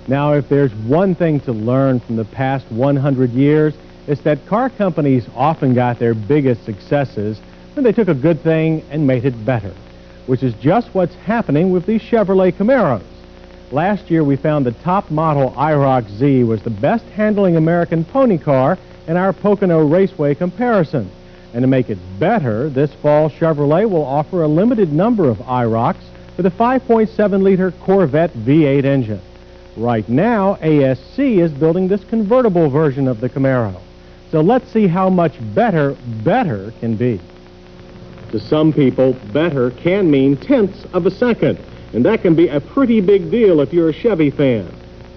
Now, if there's one thing to learn from the past 100 years, it's that car companies often got their biggest successes when they took a good thing and made it better, which is just what's happening with these Chevrolet Camaros. Last year, we found the top model IROC-Z was the best handling American pony car in our Pocono Raceway comparison. And to make it better, this fall Chevrolet will offer a limited number of IROCs with a 5.7-liter Corvette V8 engine. Right now, ASC is building this convertible version of the Camaro. So let's see how much better can be. To some people, better can mean tenths of a second, and that can be a pretty big deal if you're a Chevy fan.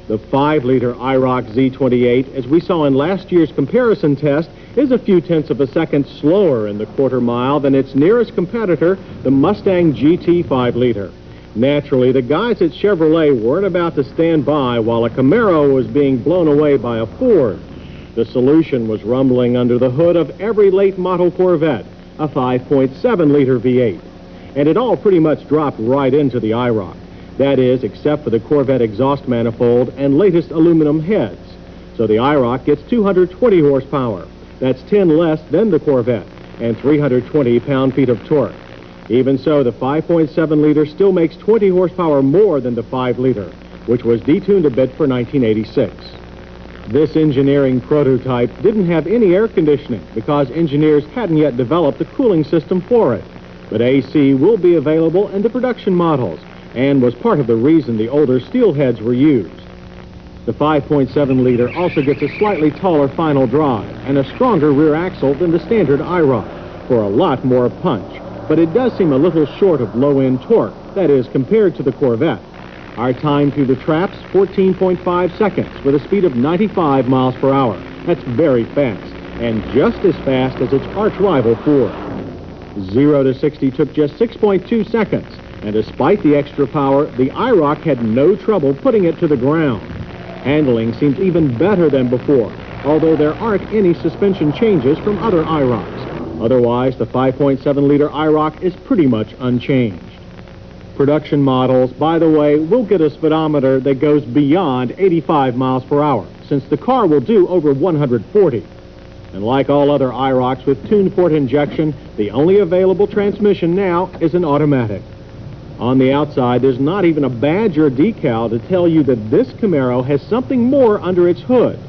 The 5-liter IROC Z28, as we saw in last year's comparison test, is a few tenths of a second slower in the quarter mile than its nearest competitor, the Mustang GT 5-liter. Naturally, the guys at Chevrolet weren't about to stand by while a Camaro was being blown away by a Ford. The solution was rumbling under the hood of every late model Corvette, a 5.7-liter V8. And it all pretty much dropped right into the IROC. That is, except for the Corvette exhaust manifold and latest aluminum heads. So the IROC gets 220 horsepower. That's 10 less than the Corvette, and 320 pound-feet of torque. Even so, the 5.7-liter still makes 20 horsepower more than the 5-liter, which was detuned a bit for 1986. This engineering prototype didn't have any air conditioning because engineers hadn't yet developed a cooling system for it. But AC will be available in the production models and was part of the reason the older steel heads were used. The 5.7-liter also gets a slightly taller final drive and a stronger rear axle than the standard IROC for a lot more punch, but it does seem a little short of low-end torque, that is, compared to the Corvette. Our time through the traps, 14.5 seconds with a speed of 95 miles per hour. That's very fast, and just as fast as its arch-rival Ford. 0 to 60 took just 6.2 seconds, and despite the extra power, the IROC had no trouble putting it to the ground. Handling seems even better than before, although there aren't any suspension changes from other IROCs. Otherwise, the 5.7-liter IROC is pretty much unchanged. Production models, by the way, will get a speedometer that goes beyond 85 miles per hour, since the car will do over 140. And like all other IROCs with tuned port injection, the only available transmission now is an automatic. On the outside, there's not even a badge or decal to tell you that this Camaro has something more under its hood.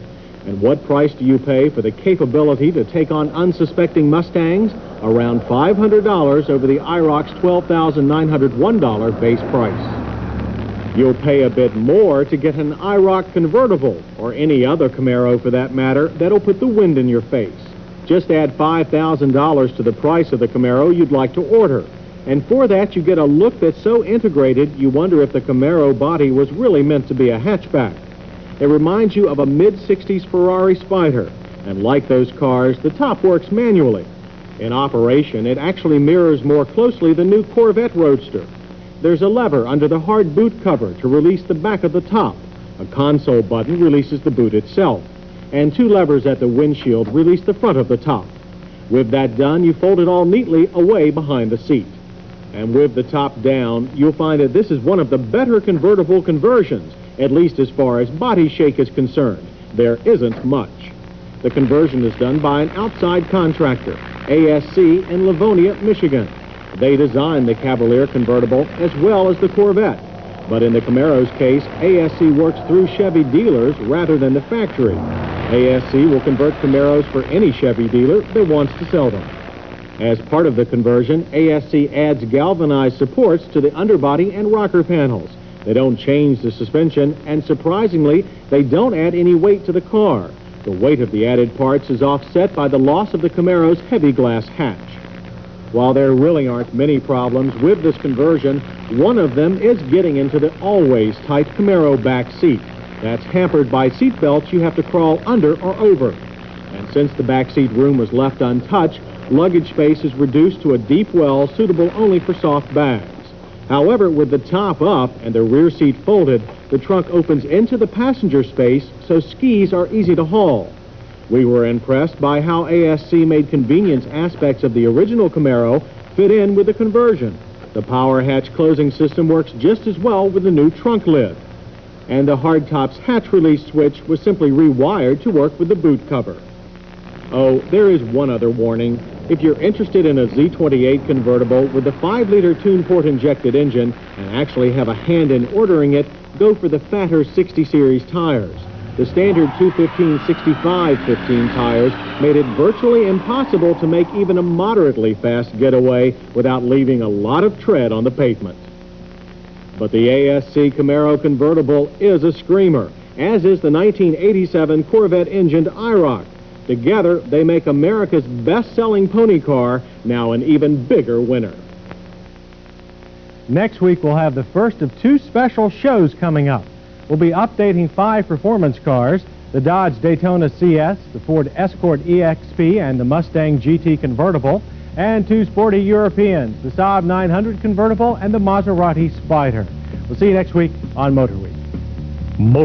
And what price do you pay for the capability to take on unsuspecting Mustangs? Around $500 over the IROC's $12,901 base price. You'll pay a bit more to get an IROC convertible, or any other Camaro for that matter, that'll put the wind in your face. Just add $5,000 to the price of the Camaro you'd like to order. And for that, you get a look that's so integrated, you wonder if the Camaro body was really meant to be a hatchback. It reminds you of a mid-60s Ferrari Spider, and like those cars, the top works manually. In operation, it actually mirrors more closely the new Corvette Roadster. There's a lever under the hard boot cover to release the back of the top. A console button releases the boot itself, and 2 levers at the windshield release the front of the top. With that done, you fold it all neatly away behind the seat. And with the top down, you'll find that this is one of the better convertible conversions, at least as far as body shake is concerned. There isn't much. The conversion is done by an outside contractor, ASC in Livonia, Michigan. They designed the Cavalier convertible as well as the Corvette. But in the Camaro's case, ASC works through Chevy dealers rather than the factory. ASC will convert Camaros for any Chevy dealer that wants to sell them. As part of the conversion, ASC adds galvanized supports to the underbody and rocker panels. They don't change the suspension, and surprisingly, they don't add any weight to the car. The weight of the added parts is offset by the loss of the Camaro's heavy glass hatch. While there really aren't many problems with this conversion, one of them is getting into the always tight Camaro back seat. That's hampered by seat belts you have to crawl under or over. And since the back seat room was left untouched, luggage space is reduced to a deep well suitable only for soft bags. However, with the top up and the rear seat folded, the trunk opens into the passenger space, so skis are easy to haul. We were impressed by how ASC made convenience aspects of the original Camaro fit in with the conversion. The power hatch closing system works just as well with the new trunk lid. and the hardtop's hatch release switch was simply rewired to work with the boot cover. Oh, there is one other warning. If you're interested in a Z28 convertible with the 5-liter twin-port injected engine and actually have a hand in ordering it, go for the fatter 60 series tires. The standard 215/65/15 tires made it virtually impossible to make even a moderately fast getaway without leaving a lot of tread on the pavement. But the ASC Camaro convertible is a screamer, as is the 1987 Corvette-engined IROC. Together, they make America's best-selling pony car now an even bigger winner. Next week, we'll have the first of 2 special shows coming up. We'll be updating 5 performance cars, the Dodge Daytona CS, the Ford Escort EXP, and the Mustang GT convertible, and 2 sporty Europeans, the Saab 900 convertible and the Maserati Spider. We'll see you next week on Motor Week.